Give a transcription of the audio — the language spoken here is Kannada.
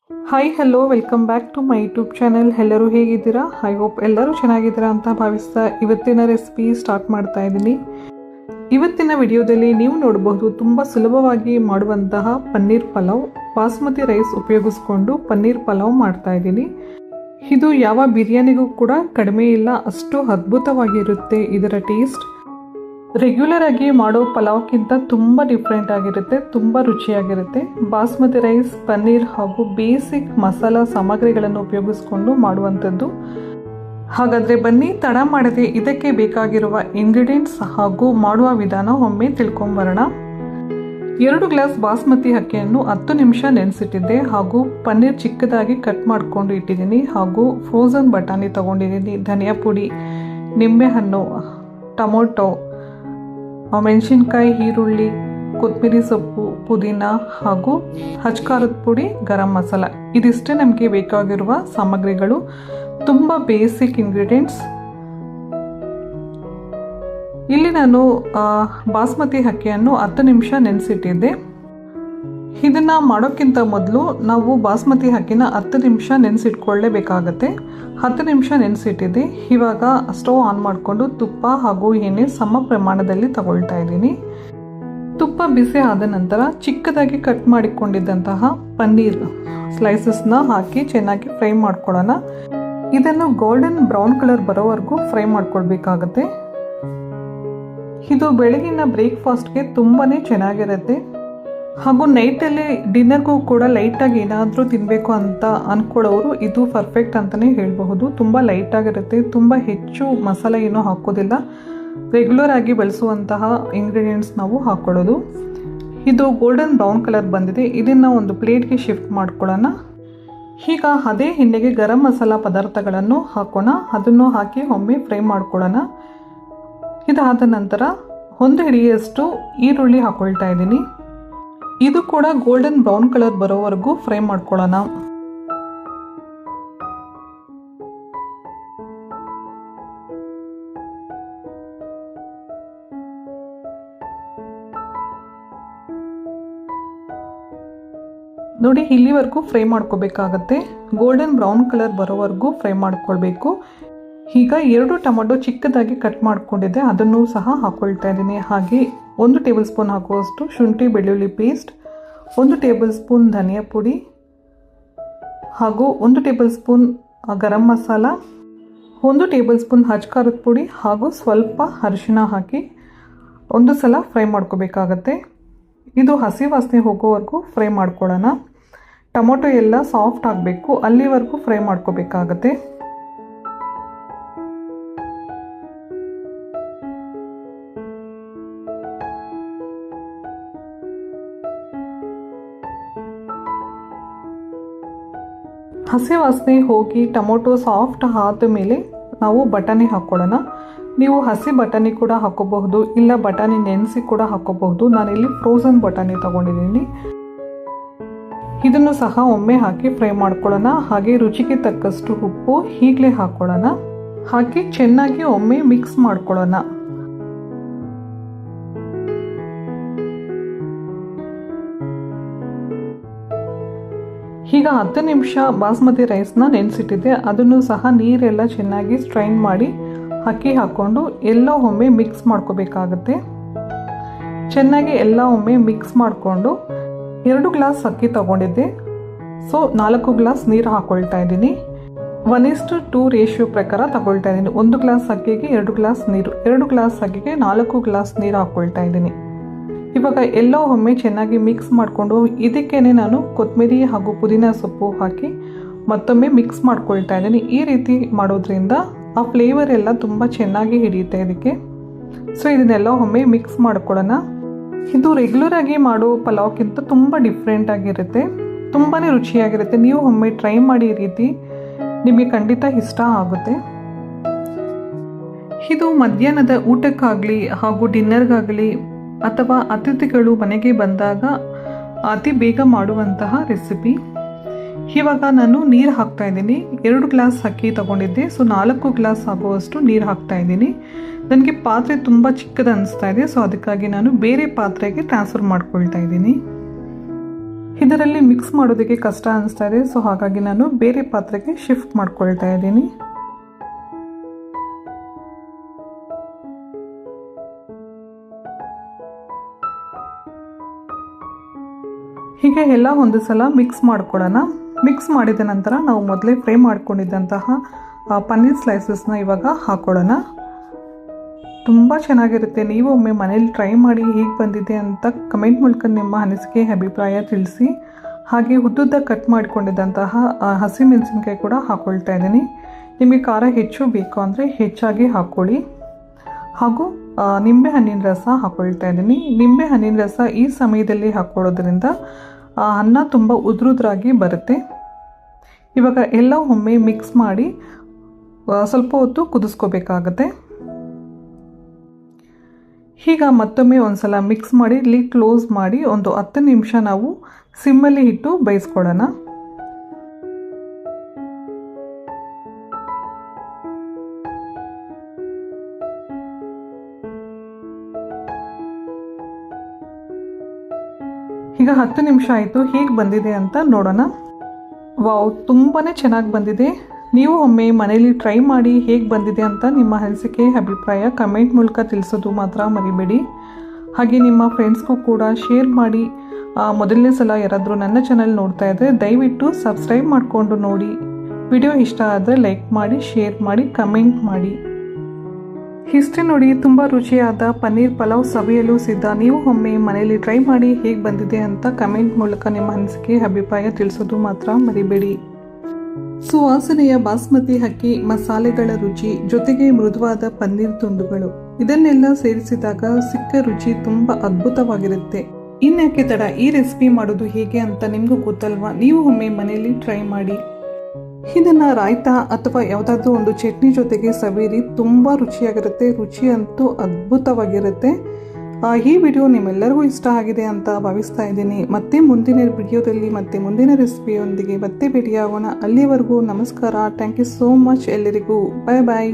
Hi hello welcome back to my YouTube channel. ಎಲ್ಲರೂ ಹೇಗಿದ್ದೀರಾ? ಐ ಹೋಪ್ ಎಲ್ಲರೂ ಚೆನ್ನಾಗಿದ್ದೀರಾ ಅಂತ ಭಾವಿಸ್ತಾ ಇವತ್ತಿನ ರೆಸಿಪಿ ಸ್ಟಾರ್ಟ್ ಮಾಡ್ತಾ ಇದ್ದೀನಿ. ಇವತ್ತಿನ ವಿಡಿಯೋದಲ್ಲಿ ನೀವು ನೋಡಬಹುದು ತುಂಬ ಸುಲಭವಾಗಿ ಮಾಡುವಂತಹ ಪನ್ನೀರ್ ಪಲಾವ್. ಬಾಸ್ಮತಿ ರೈಸ್ ಉಪಯೋಗಿಸ್ಕೊಂಡು ಪನ್ನೀರ್ ಪಲಾವ್ ಮಾಡ್ತಾ ಇದ್ದೀನಿ. ಇದು ಯಾವ ಬಿರಿಯಾನಿಗೂ ಕೂಡ ಕಡಿಮೆ ಇಲ್ಲ, ಅಷ್ಟು ಅದ್ಭುತವಾಗಿರುತ್ತೆ ಇದರ ಟೇಸ್ಟ್. ರೆಗ್ಯುಲರ್ ಆಗಿ ಮಾಡೋ ಪಲಾವ್ಗಿಂತ ತುಂಬ ಡಿಫ್ರೆಂಟ್ ಆಗಿರುತ್ತೆ, ತುಂಬ ರುಚಿಯಾಗಿರುತ್ತೆ. ಬಾಸ್ಮತಿ ರೈಸ್, ಪನ್ನೀರ್ ಹಾಗೂ ಬೇಸಿಕ್ ಮಸಾಲ ಸಾಮಗ್ರಿಗಳನ್ನು ಉಪಯೋಗಿಸ್ಕೊಂಡು ಮಾಡುವಂಥದ್ದು. ಹಾಗಾದರೆ ಬನ್ನಿ ತಡ ಮಾಡದೆ ಇದಕ್ಕೆ ಬೇಕಾಗಿರುವ ಇಂಗ್ರೀಡಿಯೆಂಟ್ಸ್ ಹಾಗೂ ಮಾಡುವ ವಿಧಾನ ಒಮ್ಮೆ ತಿಳ್ಕೊಂಬರೋಣ. 2 ಗ್ಲಾಸ್ ಬಾಸ್ಮತಿ ಅಕ್ಕಿಯನ್ನು 10 ನಿಮಿಷ ನೆನೆಸಿಟ್ಟಿದ್ದೆ ಹಾಗೂ ಪನ್ನೀರ್ ಚಿಕ್ಕದಾಗಿ ಕಟ್ ಮಾಡಿಕೊಂಡು ಇಟ್ಟಿದ್ದೀನಿ ಹಾಗೂ ಫ್ರೋಝನ್ ಬಟಾಣಿ ತೊಗೊಂಡಿದ್ದೀನಿ, ಧನಿಯಾ ಪುಡಿ, ನಿಂಬೆಹಣ್ಣು, ಟೊಮೊಟೊ, ಮೆಣಸಿನ್ಕಾಯಿ, ಈರುಳ್ಳಿ, ಕೊತ್ತಂಬರಿ ಸೊಪ್ಪು, ಪುದೀನ ಹಾಗೂ ಖಾರದ ಪುಡಿ, ಗರಂ ಮಸಾಲ. ಇದಿಷ್ಟೇ ನಮಗೆ ಬೇಕಾಗಿರುವ ಸಾಮಗ್ರಿಗಳು. ತುಂಬ ಬೇಸಿಕ್ ಇಂಗ್ರೀಡಿಯೆಂಟ್ಸ್. ಇಲ್ಲಿ ನಾನು ಬಾಸ್ಮತಿ ಅಕ್ಕಿಯನ್ನು 10 ನಿಮಿಷ ನೆನೆಸಿಟ್ಟಿದ್ದೆ. ಇದನ್ನು ಮಾಡೋಕ್ಕಿಂತ ಮೊದಲು ನಾವು ಬಾಸ್ಮತಿ ಅಕ್ಕಿನ 10 ನಿಮಿಷ ನೆನೆಸಿಟ್ಕೊಳ್ಳೇಬೇಕಾಗತ್ತೆ. 10 ನಿಮಿಷ ನೆನೆಸಿಟ್ಟಿದ್ದೆ. ಇವಾಗ ಸ್ಟವ್ ಆನ್ ಮಾಡಿಕೊಂಡು ತುಪ್ಪ ಹಾಗೂ ಎಣ್ಣೆ ಸಮ ಪ್ರಮಾಣದಲ್ಲಿ ತಗೊಳ್ತಾ ಇದ್ದೀನಿ. ತುಪ್ಪ ಬಿಸಿ ಆದ ನಂತರ ಚಿಕ್ಕದಾಗಿ ಕಟ್ ಮಾಡಿಕೊಂಡಿದ್ದಂತಹ ಪನ್ನೀರ್ ಸ್ಲೈಸಸ್ನ ಹಾಕಿ ಚೆನ್ನಾಗಿ ಫ್ರೈ ಮಾಡ್ಕೊಳ್ಳೋಣ. ಇದನ್ನು ಗೋಲ್ಡನ್ ಬ್ರೌನ್ ಕಲರ್ ಬರೋವರೆಗೂ ಫ್ರೈ ಮಾಡ್ಕೊಳ್ಬೇಕಾಗತ್ತೆ. ಇದು ಬೆಳಗಿನ ಬ್ರೇಕ್ಫಾಸ್ಟ್ಗೆ ತುಂಬಾ ಚೆನ್ನಾಗಿರುತ್ತೆ ಹಾಗೂ ನೈಟಲ್ಲಿ ಡಿನ್ನರ್ಗೂ ಕೂಡ ಲೈಟಾಗಿ ಏನಾದರೂ ತಿನ್ನಬೇಕು ಅಂತ ಅಂದ್ಕೊಳ್ಳೋರು ಇದು ಪರ್ಫೆಕ್ಟ್ ಅಂತಲೇ ಹೇಳಬಹುದು. ತುಂಬ ಲೈಟಾಗಿರುತ್ತೆ, ತುಂಬ ಹೆಚ್ಚು ಮಸಾಲೆ ಏನೂ ಹಾಕೋದಿಲ್ಲ. ರೆಗ್ಯುಲರ್ ಆಗಿ ಬಳಸುವಂತಹ ಇಂಗ್ರೀಡಿಯೆಂಟ್ಸ್ ನಾವು ಹಾಕ್ಕೊಳ್ಳೋದು. ಇದು ಗೋಲ್ಡನ್ ಬ್ರೌನ್ ಕಲರ್ ಬಂದಿದೆ. ಇದನ್ನು ಒಂದು ಪ್ಲೇಟ್ಗೆ ಶಿಫ್ಟ್ ಮಾಡ್ಕೊಳ್ಳೋಣ. ಈಗ ಅದೇ ಎಣ್ಣೆಗೆ ಗರಂ ಮಸಾಲ ಪದಾರ್ಥಗಳನ್ನು ಹಾಕೋಣ. ಅದನ್ನು ಹಾಕಿ ಒಮ್ಮೆ ಫ್ರೈ ಮಾಡ್ಕೊಳ್ಳೋಣ. ಇದಾದ ನಂತರ 1 ಹಿಡಿಯಷ್ಟು ಈರುಳ್ಳಿ ಹಾಕ್ಕೊಳ್ತಾ ಇದ್ದೀನಿ. ಇದು ಕೂಡ ಗೋಲ್ಡನ್ ಬ್ರೌನ್ ಕಲರ್ ಬರೋವರೆಗೂ ಫ್ರೈ ಮಾಡ್ಕೊಳ್ಳೋಣ. ನೋಡಿ, ಇಲ್ಲಿವರೆಗೂ ಫ್ರೈ ಮಾಡ್ಕೋಬೇಕಾಗತ್ತೆ. ಗೋಲ್ಡನ್ ಬ್ರೌನ್ ಕಲರ್ ಬರೋವರೆಗೂ ಫ್ರೈ ಮಾಡ್ಕೊಳ್ಬೇಕು. ಈಗ 2 ಟೊಮೊಟೊ ಚಿಕ್ಕದಾಗಿ ಕಟ್ ಮಾಡ್ಕೊಂಡಿದ್ದೆ, ಅದನ್ನು ಸಹ ಹಾಕ್ಕೊಳ್ತಾ ಇದ್ದೀನಿ. ಹಾಗೆ 1 ಟೇಬಲ್ ಸ್ಪೂನ್ ಹಾಕುವಷ್ಟು ಶುಂಠಿ ಬೆಳ್ಳುಳ್ಳಿ ಪೇಸ್ಟ್, 1 ಟೇಬಲ್ ಸ್ಪೂನ್ ಧನಿಯಾ ಪುಡಿ ಹಾಗೂ 1 table spoon garam masala, 1 table spoon ಖಾರದ ಪುಡಿ ಹಾಗೂ ಸ್ವಲ್ಪ ಅರಿಶಿಣ ಹಾಕಿ ಒಂದು ಸಲ ಫ್ರೈ ಮಾಡ್ಕೋಬೇಕಾಗತ್ತೆ. ಇದು ಹಸಿ ವಾಸನೆ ಹೋಗೋವರೆಗೂ ಫ್ರೈ ಮಾಡ್ಕೊಳ್ಳೋಣ. ಟೊಮೊಟೊ ಎಲ್ಲ ಸಾಫ್ಟ್ ಆಗಬೇಕು, ಅಲ್ಲಿವರೆಗೂ ಫ್ರೈ ಮಾಡ್ಕೋಬೇಕಾಗತ್ತೆ. ಹಸಿ ವಾಸನೆ ಹೋಗಿ ಟೊಮೊಟೊ ಸಾಫ್ಟ್ ಆದ ಮೇಲೆ ನಾವು ಬಟಾಣಿ ಹಾಕ್ಕೊಳ್ಳೋಣ. ನೀವು ಹಸಿ ಬಟಾಣಿ ಕೂಡ ಹಾಕೋಬಹುದು, ಇಲ್ಲ ಬಟಾಣಿ ನೆನೆಸಿ ಕೂಡ ಹಾಕೋಬಹುದು. ನಾನಿಲ್ಲಿ ಫ್ರೋಝನ್ ಬಟಾಣಿ ತೊಗೊಂಡಿದ್ದೀನಿ. ಇದನ್ನು ಸಹ ಒಮ್ಮೆ ಹಾಕಿ ಫ್ರೈ ಮಾಡ್ಕೊಳ್ಳೋಣ. ಹಾಗೆ ರುಚಿಗೆ ತಕ್ಕಷ್ಟು ಉಪ್ಪು ಈಗಲೇ ಹಾಕ್ಕೊಳ್ಳೋಣ. ಹಾಕಿ ಚೆನ್ನಾಗಿ ಒಮ್ಮೆ ಮಿಕ್ಸ್ ಮಾಡ್ಕೊಳ್ಳೋಣ. ಈಗ 10 ನಿಮಿಷ ಬಾಸ್ಮತಿ ರೈಸ್ನ ನೆನೆಸಿಟ್ಟಿದ್ದೆ. ಅದನ್ನು ಸಹ ನೀರೆಲ್ಲ ಚೆನ್ನಾಗಿ ಸ್ಟ್ರೈನ್ ಮಾಡಿ ಅಕ್ಕಿ ಹಾಕ್ಕೊಂಡು ಎಲ್ಲ ಒಮ್ಮೆ ಮಿಕ್ಸ್ ಮಾಡ್ಕೋಬೇಕಾಗತ್ತೆ. ಚೆನ್ನಾಗಿ ಎಲ್ಲ ಒಮ್ಮೆ ಮಿಕ್ಸ್ ಮಾಡಿಕೊಂಡು 2 ಗ್ಲಾಸ್ ಅಕ್ಕಿ ತೊಗೊಂಡಿದ್ದೆ. ಸೊ 4 ಗ್ಲಾಸ್ ನೀರು ಹಾಕ್ಕೊಳ್ತಾ ಇದ್ದೀನಿ. 1:2 ರೇಷಿಯೋ ಪ್ರಕಾರ ತಗೊಳ್ತಾ ಇದ್ದೀನಿ. 1 ಗ್ಲಾಸ್ ಅಕ್ಕಿಗೆ 2 ಗ್ಲಾಸ್ ನೀರು, 2 ಗ್ಲಾಸ್ ಅಕ್ಕಿಗೆ 4 ಗ್ಲಾಸ್ ನೀರು ಹಾಕ್ಕೊಳ್ತಾ ಇದ್ದೀನಿ. ಇವಾಗ ಎಲ್ಲ ಒಮ್ಮೆ ಚೆನ್ನಾಗಿ ಮಿಕ್ಸ್ ಮಾಡಿಕೊಂಡು ಇದಕ್ಕೇನೆ ನಾನು ಕೊತ್ತಂಬರಿ ಹಾಗೂ ಪುದೀನ ಸೊಪ್ಪು ಹಾಕಿ ಮತ್ತೊಮ್ಮೆ ಮಿಕ್ಸ್ ಮಾಡ್ಕೊಳ್ತಾ ಇದ್ದೀನಿ. ಈ ರೀತಿ ಮಾಡೋದ್ರಿಂದ ಆ ಫ್ಲೇವರ್ ಎಲ್ಲ ತುಂಬ ಚೆನ್ನಾಗಿ ಹಿಡಿಯುತ್ತೆ ಇದಕ್ಕೆ. ಸೊ ಇದನ್ನೆಲ್ಲ ಒಮ್ಮೆ ಮಿಕ್ಸ್ ಮಾಡ್ಕೊಳ್ಳೋಣ. ಇದು ರೆಗ್ಯುಲರ್ ಆಗಿ ಮಾಡೋ ಪಲಾವ್ಗಿಂತ ತುಂಬ ಡಿಫ್ರೆಂಟ್ ಆಗಿರುತ್ತೆ, ತುಂಬಾ ರುಚಿಯಾಗಿರುತ್ತೆ. ನೀವು ಒಮ್ಮೆ ಟ್ರೈ ಮಾಡಿ, ಈ ರೀತಿ ನಿಮಗೆ ಖಂಡಿತ ಇಷ್ಟ ಆಗುತ್ತೆ. ಇದು ಮಧ್ಯಾಹ್ನದ ಊಟಕ್ಕಾಗಲಿ ಹಾಗೂ ಡಿನ್ನರ್ಗಾಗಲಿ ಅಥವಾ ಅತಿಥಿಗಳು ಮನೆಗೆ ಬಂದಾಗ ಅತಿ ಬೇಗ ಮಾಡುವಂತಹ ರೆಸಿಪಿ. ಇವಾಗ ನಾನು ನೀರು ಹಾಕ್ತಾ ಇದ್ದೀನಿ. 2 ಗ್ಲಾಸ್ ಅಕ್ಕಿ ತೊಗೊಂಡಿದ್ದೆ. ಸೊ 4 ಗ್ಲಾಸ್ ಆಗುವಷ್ಟು ನೀರು ಹಾಕ್ತಾ ಇದ್ದೀನಿ. ನನಗೆ ಪಾತ್ರೆ ತುಂಬ ಚಿಕ್ಕದು ಅನಿಸ್ತಾ ಇದೆ. ಸೊ ಅದಕ್ಕಾಗಿ ನಾನು ಬೇರೆ ಪಾತ್ರೆಗೆ ಟ್ರಾನ್ಸ್ಫರ್ ಮಾಡ್ಕೊಳ್ತಾ ಇದ್ದೀನಿ. ಇದರಲ್ಲಿ ಮಿಕ್ಸ್ ಮಾಡೋದಕ್ಕೆ ಕಷ್ಟ ಅನಿಸ್ತಾ ಇದೆ, ಸೊ ಹಾಗಾಗಿ ನಾನು ಬೇರೆ ಪಾತ್ರೆಗೆ ಶಿಫ್ಟ್ ಮಾಡ್ಕೊಳ್ತಾ ಇದ್ದೀನಿ. ಹೀಗೆ ಎಲ್ಲ ಒಂದು ಸಲ ಮಿಕ್ಸ್ ಮಾಡ್ಕೊಳ್ಳೋಣ. ಮಿಕ್ಸ್ ಮಾಡಿದ ನಂತರ ನಾವು ಮೊದಲೇ ಫ್ರೈ ಮಾಡ್ಕೊಂಡಿದ್ದಂತಹ ಪನ್ನೀರ್ ಸ್ಲೈಸಸ್ನ ಇವಾಗ ಹಾಕೊಳ್ಳೋಣ. ತುಂಬ ಚೆನ್ನಾಗಿರುತ್ತೆ. ನೀವು ಒಮ್ಮೆ ಮನೇಲಿ ಟ್ರೈ ಮಾಡಿ ಹೇಗೆ ಬಂದಿದೆ ಅಂತ ಕಮೆಂಟ್ ಮೂಲಕ ನಿಮ್ಮ ಅನಿಸಿಕೆ ಅಭಿಪ್ರಾಯ ತಿಳಿಸಿ. ಹಾಗೆ ಉದ್ದುದ್ದ ಕಟ್ ಮಾಡಿಕೊಂಡಿದ್ದಂತಹ ಹಸಿಮೆಣಸಿನ್ಕಾಯಿ ಕೂಡ ಹಾಕ್ಕೊಳ್ತಾ ಇದ್ದೀನಿ. ನಿಮಗೆ ಖಾರ ಹೆಚ್ಚು ಬೇಕು ಅಂದರೆ ಹೆಚ್ಚಾಗಿ ಹಾಕ್ಕೊಳ್ಳಿ. ಹಾಗೂ ನಿಂಬೆ ಹಣ್ಣಿನ ರಸ ಹಾಕ್ಕೊಳ್ತಾ ಇದ್ದೀನಿ. ನಿಂಬೆ ಹಣ್ಣಿನ ರಸ ಈ ಸಮಯದಲ್ಲಿ ಹಾಕ್ಕೊಳ್ಳೋದ್ರಿಂದ ಅನ್ನ ತುಂಬ ಉದುರುದ್ರಾಗಿ ಬರುತ್ತೆ. ಇವಾಗ ಎಲ್ಲ ಒಮ್ಮೆ ಮಿಕ್ಸ್ ಮಾಡಿ ಸ್ವಲ್ಪ ಹೊತ್ತು ಕುದಿಸ್ಕೋಬೇಕಾಗತ್ತೆ. ಈಗ ಮತ್ತೊಮ್ಮೆ ಒಂದು ಸಲ ಮಿಕ್ಸ್ ಮಾಡಿ ಲಿಡ್ ಕ್ಲೋಸ್ ಮಾಡಿ ಒಂದು 10 ನಿಮಿಷ ನಾವು ಸಿಮ್ಮಲ್ಲಿ ಇಟ್ಟು ಬೇಯಿಸ್ಕೊಳ್ಳೋಣ. ಈಗ 10 ನಿಮಿಷ ಆಯಿತು. ಹೇಗೆ ಬಂದಿದೆ ಅಂತ ನೋಡೋಣ. ವಾವ್, ತುಂಬಾ ಚೆನ್ನಾಗಿ ಬಂದಿದೆ. ನೀವು ಒಮ್ಮೆ ಮನೇಲಿ ಟ್ರೈ ಮಾಡಿ ಹೇಗೆ ಬಂದಿದೆ ಅಂತ ನಿಮ್ಮ ಅನಿಸಿಕೆ ಅಭಿಪ್ರಾಯ ಕಮೆಂಟ್ ಮೂಲಕ ತಿಳಿಸೋದು ಮಾತ್ರ ಮರಿಬೇಡಿ. ಹಾಗೆ ನಿಮ್ಮ ಫ್ರೆಂಡ್ಸ್ಗೂ ಕೂಡ ಶೇರ್ ಮಾಡಿ. ಮೊದಲನೇ ಸಲ ಯಾರಾದರೂ ನನ್ನ ಚಾನಲ್ ನೋಡ್ತಾ ಇದ್ದರೆ ದಯವಿಟ್ಟು ಸಬ್ಸ್ಕ್ರೈಬ್ ಮಾಡಿಕೊಂಡು ನೋಡಿ. ವಿಡಿಯೋ ಇಷ್ಟ ಆದರೆ ಲೈಕ್ ಮಾಡಿ, ಶೇರ್ ಮಾಡಿ, ಕಮೆಂಟ್ ಮಾಡಿ. ಇಷ್ಟೇ ನೋಡಿ, ತುಂಬ ರುಚಿಯಾದ ಪನ್ನೀರ್ ಪಲಾವ್ ಸವಿಯಲು ಸಿದ್ಧ. ನೀವು ಒಮ್ಮೆ ಮನೆಯಲ್ಲಿ ಟ್ರೈ ಮಾಡಿ ಹೇಗೆ ಬಂದಿದೆ ಅಂತ ಕಮೆಂಟ್ ಮೂಲಕ ನಿಮ್ಮ ಅನಿಸಿಕೆ ಅಭಿಪ್ರಾಯ ತಿಳಿಸೋದು ಮಾತ್ರ ಮರಿಬೇಡಿ. ಸುವಾಸನೆಯ ಬಾಸ್ಮತಿ ಅಕ್ಕಿ, ಮಸಾಲೆಗಳ ರುಚಿ ಜೊತೆಗೆ ಮೃದುವಾದ ಪನ್ನೀರ್ ತುಂಡುಗಳು, ಇದನ್ನೆಲ್ಲ ಸೇರಿಸಿದಾಗ ಸಿಕ್ಕ ರುಚಿ ತುಂಬ ಅದ್ಭುತವಾಗಿರುತ್ತೆ. ಇನ್ಯಾಕೆ ತಡ, ಈ ರೆಸಿಪಿ ಮಾಡೋದು ಹೇಗೆ ಅಂತ ನಿಮಗೂ ಗೊತ್ತಲ್ವಾ? ನೀವು ಒಮ್ಮೆ ಮನೆಯಲ್ಲಿ ಟ್ರೈ ಮಾಡಿ. ಇದನ್ನು ರಾಯ್ತಾ ಅಥವಾ ಯಾವುದಾದ್ರೂ ಒಂದು ಚಟ್ನಿ ಜೊತೆಗೆ ಸವಿರಿ, ತುಂಬ ರುಚಿಯಾಗಿರುತ್ತೆ. ರುಚಿ ಅಂತೂ ಅದ್ಭುತವಾಗಿರುತ್ತೆ. ಈ ವಿಡಿಯೋ ನಿಮ್ಮೆಲ್ಲರಿಗೂ ಇಷ್ಟ ಆಗಿದೆ ಅಂತ ಭಾವಿಸ್ತಾ ಇದ್ದೀನಿ. ಮತ್ತೆ ಮುಂದಿನ ವಿಡಿಯೋದಲ್ಲಿ ಮತ್ತೆ ಮುಂದಿನ ರೆಸಿಪಿಯೊಂದಿಗೆ ಮತ್ತೆ ಭೇಟಿಯಾಗೋಣ. ಅಲ್ಲಿವರೆಗೂ ನಮಸ್ಕಾರ. ಥ್ಯಾಂಕ್ ಯು ಸೋ ಮಚ್ ಎಲ್ಲರಿಗೂ. ಬಾಯ್ ಬಾಯ್.